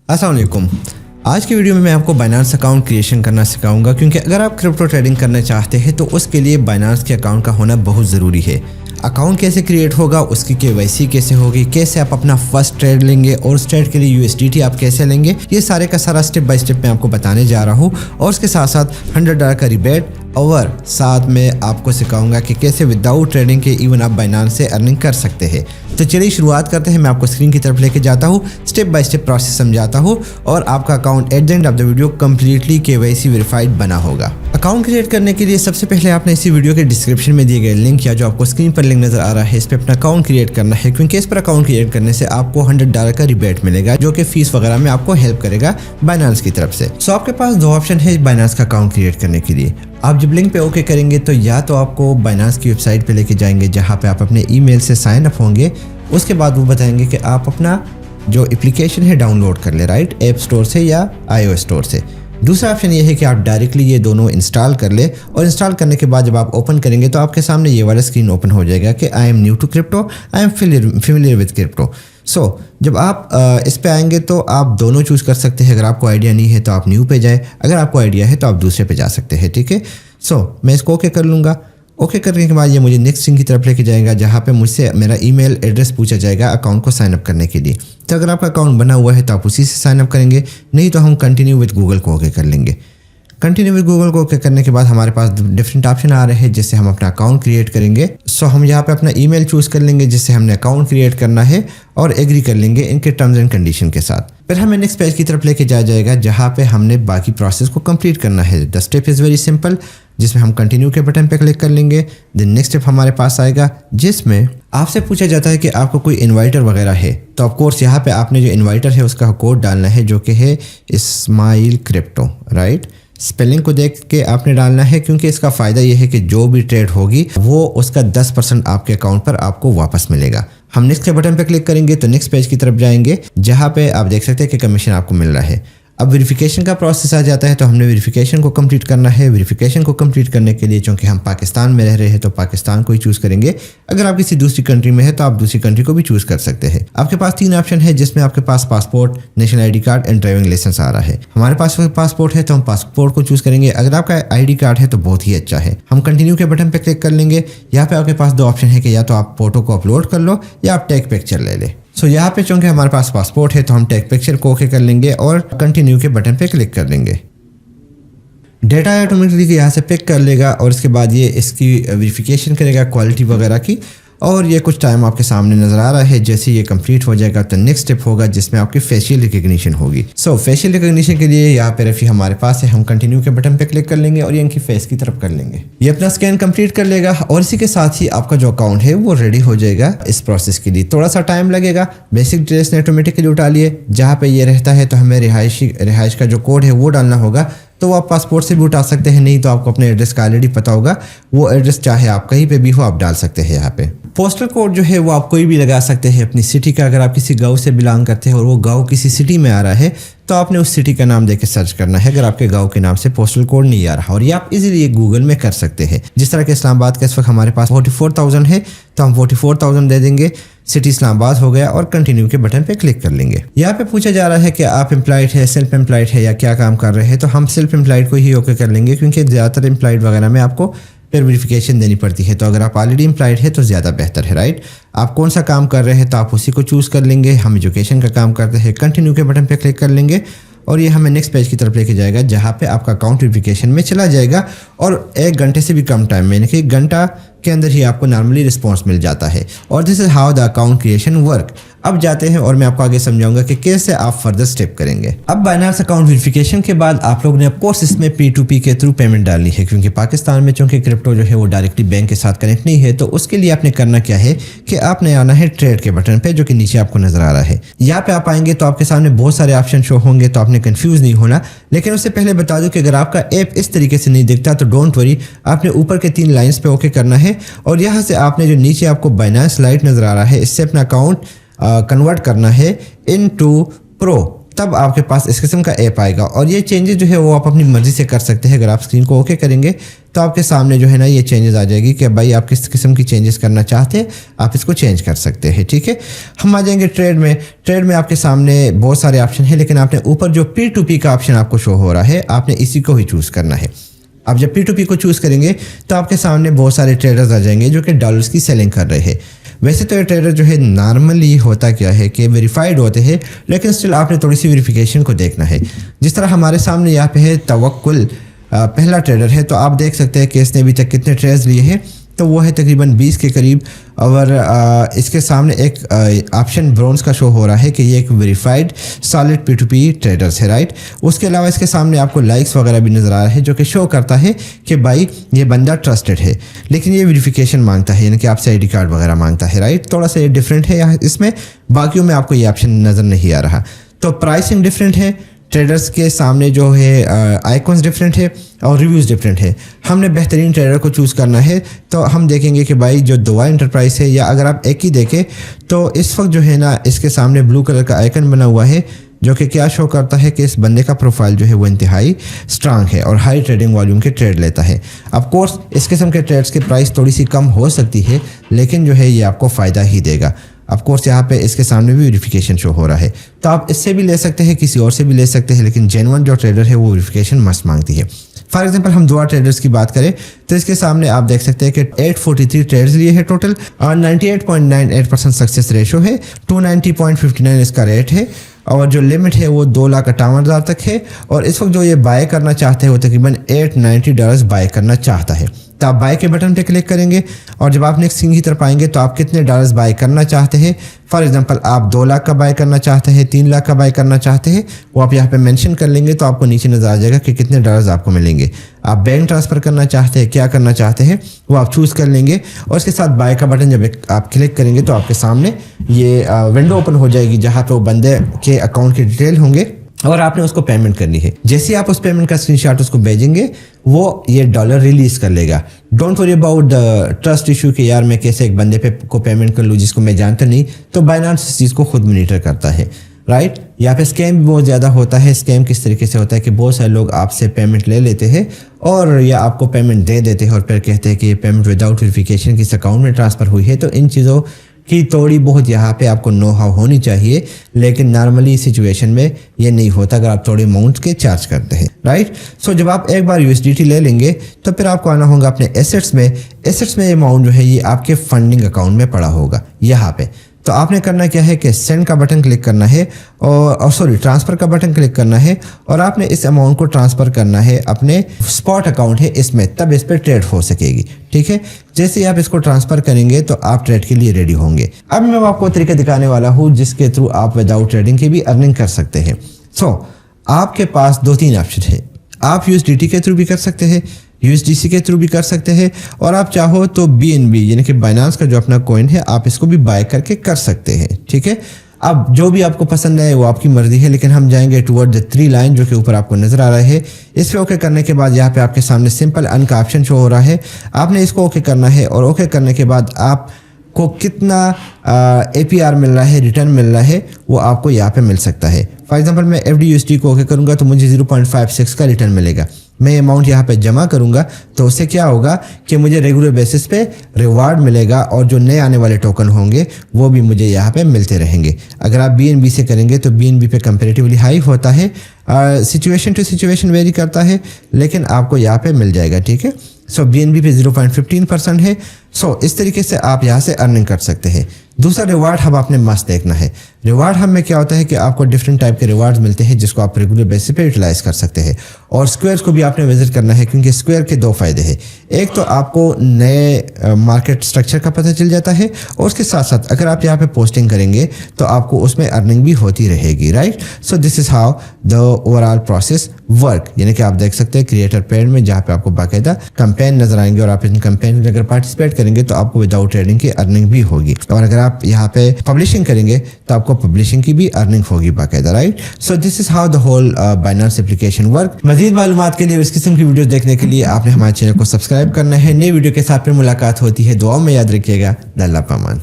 अस्सलाम वालेकुम। आज की वीडियो में मैं आपको बाइनेंस अकाउंट क्रिएशन करना सिखाऊंगा, क्योंकि अगर आप क्रिप्टो ट्रेडिंग करना चाहते हैं तो उसके लिए बाइनेंस के अकाउंट का होना बहुत ज़रूरी है। अकाउंट कैसे क्रिएट होगा, उसकी KYC कैसे होगी, कैसे आप अपना फर्स्ट ट्रेड लेंगे और उस ट्रेड के लिए USDT आप कैसे लेंगे, ये सारे का सारा स्टेप बाय स्टेप मैं आपको बताने जा रहा हूँ। और उसके साथ साथ $100 का रिबेट और साथ में आपको सिखाऊंगा कि कैसे विदाउट ट्रेडिंग के इवन आप बाइनेंस से अर्निंग कर सकते हैं। तो चलिए शुरुआत करते हैं। मैं आपको स्क्रीन की तरफ लेके जाता हूँ, स्टेप बाय स्टेप प्रोसेस समझाता हूँ और आपका account at the end of the video completely KYC verified बना होगा। अकाउंट क्रिएट करने के लिए सबसे पहले आपने इसी वीडियो के डिस्क्रिप्शन में दिए गए लिंक या जो आपको स्क्रीन पर लिंक नजर आ रहा है, इस पर अपना अकाउंट क्रिएट करना है, क्योंकि इस पर अकाउंट क्रिएट करने से आपको $100 का रिबेट मिलेगा, जो कि फीस वगैरह में आपको हेल्प करेगा बाइनेंस की तरफ से। सो आपके पास दो ऑप्शन है बाइनेंस का अकाउंट क्रिएट करने के लिए। आप जब लिंक पे ओके करेंगे तो या तो आपको बाइनेंस की वेबसाइट पे लेके जाएंगे, जहाँ पे आप अपने ईमेल से साइन अप होंगे। उसके बाद वो बताएंगे कि आप अपना जो एप्लीकेशन है डाउनलोड कर ले, राइट, ऐप स्टोर से या iOS स्टोर से। दूसरा ऑप्शन ये है कि आप डायरेक्टली ये दोनों इंस्टॉल कर ले, और इंस्टॉल करने के बाद जब आप ओपन करेंगे तो आपके सामने ये वाला स्क्रीन ओपन हो जाएगा कि I am new to crypto, I am familiar with crypto. So जब आप इस पे आएंगे तो आप दोनों चूज़ कर सकते हैं। अगर आपको आइडिया नहीं है तो आप न्यू पे जाए, अगर आपको आइडिया है तो आप दूसरे पे जा सकते हैं, ठीक है। सो मैं इसको ओके कर लूँगा। ओके करने के बाद ये मुझे नेक्स्ट स्क्रीन की तरफ लेके जाएगा, जहाँ पे मुझसे मेरा ईमेल एड्रेस पूछा जाएगा अकाउंट को साइन अप करने के लिए। तो अगर आपका अकाउंट बना हुआ है तो आप उसी से साइन अप करेंगे, नहीं तो हम कंटिन्यू विद गूगल को ओके कर लेंगे। कंटिन्यू विद गूगल को ओके करने के बाद हमारे पास डिफरेंट ऑप्शन आ रहे हैं जिससे हम अपना अकाउंट क्रिएट करेंगे। सो हम यहाँ पे अपना ईमेल चूज़ कर लेंगे जिससे हमने अकाउंट क्रिएट करना है, और एग्री कर लेंगे इनके टर्म्स एंड कंडीशन के साथ। फिर हमें नेक्स्ट पेज की तरफ लेके जाएगा, जहाँ पे हमने बाकी प्रोसेस को कंप्लीट करना है। The step is very simple, जिसमें हम कंटिन्यू के बटन पे क्लिक कर लेंगे। देन नेक्स्ट स्टेप हमारे पास आएगा, जिसमें आपसे पूछा जाता है कि आपको कोई इन्वाइटर वगैरह है। तो ऑफ कोर्स यहाँ पे आपने जो इन्वाइटर है उसका कोड डालना है, जो कि है इस्माइल क्रिप्टो, राइट। स्पेलिंग को देख के आपने डालना है, क्योंकि इसका फ़ायदा ये है कि जो भी ट्रेड होगी वो उसका 10% आपके अकाउंट पर आपको वापस मिलेगा। हम नेक्स्ट के बटन पे क्लिक करेंगे तो नेक्स्ट पेज की तरफ जाएंगे, जहाँ पे आप देख सकते हैं कि कमीशन आपको मिल रहा है। अब वेरिफिकेशन का प्रोसेस आ जाता है, तो हमने वेरिफिकेशन को कंप्लीट करना है। वेरिफिकेशन को कंप्लीट करने के लिए, चूँकि हम पाकिस्तान में रह रहे हैं, तो पाकिस्तान को ही चूज़ करेंगे। अगर आप किसी दूसरी कंट्री में है तो आप दूसरी कंट्री को भी चूज़ कर सकते हैं। आपके पास 3 ऑप्शन है, जिसमें आपके पास passport, national ID card and driving licence आ रहा है। हमारे पास पासपोर्ट है तो हम पासपोर्ट को चूज़ करेंगे। अगर आपका ID कार्ड है तो बहुत ही अच्छा है। हम कंटिन्यू के बटन पर क्लिक कर लेंगे। यहाँ पे आपके पास 2 ऑप्शन है कि या तो आप फोटो को अपलोड कर लो या आप टैग पिक्चर ले लें। सो यहाँ पे चूँकि हमारे पास पासपोर्ट है तो हम टैग पिक्चर को ओके कर लेंगे और कंटिन्यू के बटन पे क्लिक कर लेंगे। डेटा ऑटोमेटिकली यहाँ से पिक कर लेगा, और इसके बाद ये इसकी वेरिफिकेशन करेगा क्वालिटी वगैरह की, और ये कुछ टाइम आपके सामने नज़र आ रहा है। जैसे ये कंप्लीट हो जाएगा तो नेक्स्ट स्टेप होगा, जिसमें आपकी फेशियल रिकग्निशन होगी। सो फेशियल रिकग्निशन के लिए यहाँ पे रफ़ी हमारे पास है। हम कंटिन्यू के बटन पे क्लिक कर लेंगे और ये इनकी फेस की तरफ कर लेंगे। ये अपना स्कैन कंप्लीट कर लेगा, और इसी के साथ ही आपका जो अकाउंट है वो रेडी हो जाएगा। इस प्रोसेस के लिए थोड़ा सा टाइम लगेगा। बेसिक डिटेल्स ने ऑटोमेटिकली उठा लिए। जहाँ पे ये रहता है तो हमें रिहाइश का जो कोड है वो डालना होगा। तो आप पासपोर्ट से भी उठा सकते हैं, नहीं तो आपको अपने एड्रेस का ऑलरेडी पता होगा। वो एड्रेस चाहे आप कहीं पे भी हो आप डाल सकते हैं। यहाँ पे पोस्टल कोड जो है वो आप कोई भी लगा सकते हैं अपनी सिटी का। अगर आप किसी गांव से बिलोंग करते हैं और वो गांव किसी सिटी में आ रहा है तो आपने उस सिटी का नाम देके सर्च करना है, अगर आपके गांव के नाम से पोस्टल कोड नहीं आ रहा। और ये आप इजीली गूगल में कर सकते हैं। जिस तरह के इस्लामाबाद का इस वक्त हमारे पास 44,000 है, तो हम 44,000 दे देंगे। सिटी इस्लामाबाद हो गया, और कंटिन्यू के बटन पे क्लिक कर लेंगे। यहाँ पे पूछा जा रहा है कि आप एम्प्लॉयड है, सेल्फ एम्प्लॉयड है, या क्या काम कर रहे हैं। तो हम सेल्फ एम्प्लॉयड को ही ओके कर लेंगे, क्योंकि ज़्यादातर एम्प्लॉयड वगैरह में आपको फिर वेरिफिकेशन देनी पड़ती है। तो अगर आप ऑलरेडी एम्प्लॉयड है तो ज़्यादा बेहतर है, राइट। आप कौन सा काम कर रहे हैं तो आप उसी को चूज़ कर लेंगे। हम एजुकेशन का काम करते हैं, कंटिन्यू के बटन पे क्लिक कर लेंगे, और ये हमें नेक्स्ट पेज की तरफ लेके जाएगा, जहाँ पे आपका अकाउंट वेरिफिकेशन में चला जाएगा। और 1 घंटे से भी कम टाइम में, यानी कि 1 घंटा के अंदर ही आपको नॉर्मली रिस्पॉन्स मिल जाता है। और this is how the account creation work. अब जाते हैं और मैं आपको आगे समझाऊंगा कि कैसे आप फर्दर स्टेप करेंगे। अब बाइनेंस अकाउंट वेरिफिकेशन के बाद आप लोग ने ऑफ कोर्स इसमें P2P के थ्रू पेमेंट डालनी है, क्योंकि पाकिस्तान में चूँकि क्रिप्टो जो है वो डायरेक्टली बैंक के साथ कनेक्ट नहीं है। तो उसके लिए आपने करना क्या है कि आपने आना है ट्रेड के बटन पे, जो कि नीचे आपको नजर आ रहा है। यहाँ पे आप आएंगे तो आपके सामने बहुत सारे ऑप्शन शो होंगे, तो आपने कंफ्यूज नहीं होना। लेकिन उससे पहले बता दूं कि अगर आपका ऐप इस तरीके से नहीं दिखता तो डोंट वरी, आपने ऊपर के 3 लाइंस पे ओके करना है, और यहाँ से आपने जो नीचे आपको बाइनेंस लाइट नजर आ रहा है, इससे अपना अकाउंट कन्वर्ट करना है इनटू प्रो। तब आपके पास इस किस्म का ऐप आएगा और ये चेंजेस जो है वो आप अपनी मर्ज़ी से कर सकते हैं। अगर आप स्क्रीन को ओके करेंगे तो आपके सामने जो है ना ये चेंजेस आ जाएगी कि भाई आप किस किस्म की चेंजेस करना चाहते हैं, आप इसको चेंज कर सकते हैं। ठीक है, हम आ जाएंगे ट्रेड में। ट्रेड में आपके सामने बहुत सारे ऑप्शन है, लेकिन आपने ऊपर जो P2P का ऑप्शन आपको शो हो रहा है, आपने इसी को ही चूज़ करना है। आप जब P2P को चूज़ करेंगे तो आपके सामने बहुत सारे ट्रेडर्स आ जाएंगे जो कि डॉलर्स की सेलिंग कर रहे हैं। वैसे तो ये ट्रेडर जो है नॉर्मली होता क्या है कि वेरीफाइड होते हैं, लेकिन स्टिल आपने थोड़ी सी वेरिफिकेशन को देखना है। जिस तरह हमारे सामने यहाँ पे है तवक्कुल, पहला ट्रेडर है, तो आप देख सकते हैं कि इसने अभी तक कितने ट्रेड्स लिए हैं, तो वो है तकरीबन 20 के करीब। और इसके सामने एक ऑप्शन ब्रोंज का शो हो रहा है कि ये एक वेरीफाइड सॉलिड P2P ट्रेडर्स है, राइट। उसके अलावा इसके सामने आपको लाइक्स वगैरह भी नज़र आ रहा है जो कि शो करता है कि भाई ये बंदा ट्रस्टेड है, लेकिन ये वेरिफिकेशन मांगता है, यानी कि आपसे ID कार्ड वगैरह मांगता है, राइट। थोड़ा सा ये डिफरेंट है यहाँ इसमें, बाकियों में आपको ये ऑप्शन नज़र नहीं आ रहा। तो प्राइसिंग डिफरेंट है, ट्रेडर्स के सामने जो है आइकॉन्स डिफरेंट है और रिव्यूज़ डिफरेंट है। हमने बेहतरीन ट्रेडर को चूज़ करना है, तो हम देखेंगे कि भाई जो दुआ इंटरप्राइज है, या अगर आप एक ही देखें तो इस वक्त जो है ना इसके सामने ब्लू कलर का आइकन बना हुआ है जो कि क्या शो करता है कि इस बंदे का प्रोफाइल जो है वो इंतहाई स्ट्रांग है और हाई ट्रेडिंग वॉल्यूम के ट्रेड लेता है। ऑफ कोर्स इस किस्म के ट्रेड्स की प्राइस थोड़ी सी कम हो सकती है, लेकिन जो है ये आपको फ़ायदा ही देगा। ऑफ कोर्स यहाँ पे इसके सामने भी वेरिफिकेशन शो हो रहा है, तो आप इससे भी ले सकते हैं, किसी और से भी ले सकते हैं, लेकिन जेन्युइन जो ट्रेडर है वो वेरिफिकेशन मस्ट मांगती है। फॉर एग्जांपल हम दुआ ट्रेडर्स की बात करें तो इसके सामने आप देख सकते हैं कि 843 ट्रेड्स लिए हैं टोटल और 98.98% सक्सेस रेशो है, 290.59 इसका रेट है और जो लिमिट है वो 2,58,000 तक है। और इस वक्त जो ये बाय करना चाहते हैं वो तकरीबन $890 बाय करना चाहता है। तो आप बाय के बटन पे क्लिक करेंगे और जब आप नेक्स्ट स्क्रीन की तरफ आएंगे तो आप कितने डॉलर्स बाय करना चाहते हैं। फॉर एग्जांपल आप 2 लाख का बाय करना चाहते हैं, 3 लाख का बाय करना चाहते हैं, वो आप यहाँ पे मेंशन कर लेंगे तो आपको नीचे नजर आ जाएगा कि कितने डॉलर्स आपको मिलेंगे। आप बैंक ट्रांसफ़र करना चाहते हैं, क्या करना चाहते हैं वो आप चूज़ कर लेंगे और इसके साथ बाय का बटन जब आप क्लिक करेंगे तो आपके सामने ये विंडो ओपन हो जाएगी जहाँ पे वो बंदे के अकाउंट के डिटेल होंगे और आपने उसको पेमेंट करनी है। जैसे ही आप उस पेमेंट का स्क्रीनशॉट उसको भेजेंगे वो ये डॉलर रिलीज कर लेगा। Don't worry about the trust issue कि यार मैं कैसे एक बंदे पे को पेमेंट कर लूँ जिसको मैं जानता नहीं, तो बाइनेंस इस चीज़ को खुद मॉनिटर करता है, राइट। यहाँ पे स्कैम भी बहुत ज़्यादा होता है। स्कैम किस तरीके से होता है कि बहुत सारे लोग आपसे पेमेंट ले लेते हैं और या आपको पेमेंट दे देते हैं और फिर कहते हैं कि ये पेमेंट विदाउट वेरिफिकेशन किस अकाउंट में ट्रांसफ़र हुई है। तो इन चीज़ों कि थोड़ी बहुत यहाँ पे आपको नो हाउ होनी चाहिए, लेकिन नॉर्मली सिचुएशन में ये नहीं होता अगर आप थोड़े अमाउंट के चार्ज करते हैं, राइट। सो जब आप एक बार USDT ले लेंगे तो फिर आपको आना होगा अपने एसेट्स में। एसेट्स में ये अमाउंट जो है ये आपके फंडिंग अकाउंट में पड़ा होगा यहाँ पे। तो आपने करना क्या है कि सेंड का बटन क्लिक करना है और ट्रांसफ़र का बटन क्लिक करना है और आपने इस अमाउंट को ट्रांसफ़र करना है अपने स्पॉट अकाउंट है इसमें, तब इस पर ट्रेड हो सकेगी, ठीक है। जैसे ही आप इसको ट्रांसफ़र करेंगे तो आप ट्रेड के लिए रेडी होंगे। अब मैं आपको तरीका दिखाने वाला हूँ जिसके थ्रू आप विदाउट ट्रेडिंग की भी अर्निंग कर सकते हैं। आपके पास 2-3 ऑप्शन है। आप USDT के थ्रू भी कर सकते हैं, USDC के थ्रू भी कर सकते हैं और आप चाहो तो BNB यानी कि बाइनेंस का जो अपना कॉइन है आप इसको भी बाय करके कर सकते हैं, ठीक है। अब जो भी आपको पसंद है वो आपकी मर्जी है, लेकिन हम जाएंगे टुवर्ड द 3 लाइन जो कि ऊपर आपको नजर आ रहा है। इस पे ओके करने के बाद यहाँ पे आपके सामने सिंपल अर्न का ऑप्शन शो हो रहा है। आपने इसको ओके करना है और ओके करने के बाद आपको कितना APR मिल रहा है, रिटर्न मिल रहा है, वो आपको यहाँ पे मिल सकता है। फॉर एग्जाम्पल मैं FDUSD को ओके करूँगा तो मुझे 0.56 का रिटर्न मिलेगा। मैं अमाउंट यहाँ पे जमा करूँगा तो उससे क्या होगा कि मुझे रेगुलर बेसिस पे रिवार्ड मिलेगा और जो नए आने वाले टोकन होंगे वो भी मुझे यहाँ पे मिलते रहेंगे। अगर आप BNB से करेंगे तो BNB पे कंपैरेटिवली हाई होता है, सिचुएशन टू सिचुएशन वेरी करता है, लेकिन आपको यहाँ पे मिल जाएगा, ठीक है। BNB पे 0.15% है। इस तरीके से आप यहाँ से अर्निंग कर सकते हैं। दूसरा रिवार्ड हब आपने मस्त देखना है। रिवार्ड हब में क्या होता है कि आपको डिफरेंट टाइप के रिवार्ड्स मिलते हैं जिसको आप रेगुलर बेसिस पे यूटिलाइज कर सकते हैं। और स्क्वायर्स को भी आपने विजिट करना है क्योंकि स्क्वायर के 2 फ़ायदे हैं। एक तो आपको नए मार्केट स्ट्रक्चर का पता चल जाता है और उसके साथ साथ अगर आप यहाँ पे पोस्टिंग करेंगे तो आपको उसमें अर्निंग भी होती रहेगी, right. This is how the overall process work. यानी कि आप देख सकते हैं क्रिएटर पेड में जहाँ पे आपको बाकायदा कैंपेन नजर आएंगे और आप इन कैंपेन में अगर पार्टिसिपेट करेंगे तो आपको विदाउट ट्रेडिंग की अर्निंग भी होगी। और अगर आप यहाँ पे पब्लिशिंग करेंगे तो आपको पब्लिशिंग की भी अर्निंग होगी बाकायदा, right. This is how the whole Binance application work. मजीद मालूमात के लिए इस किस्म की वीडियो देखने के लिए आपने हमारे चैनल को सब्सक्राइब करना है। नई वीडियो के साथ फिर मुलाकात होती है। दुआओं में याद रखिएगा। अल्लाह पामान।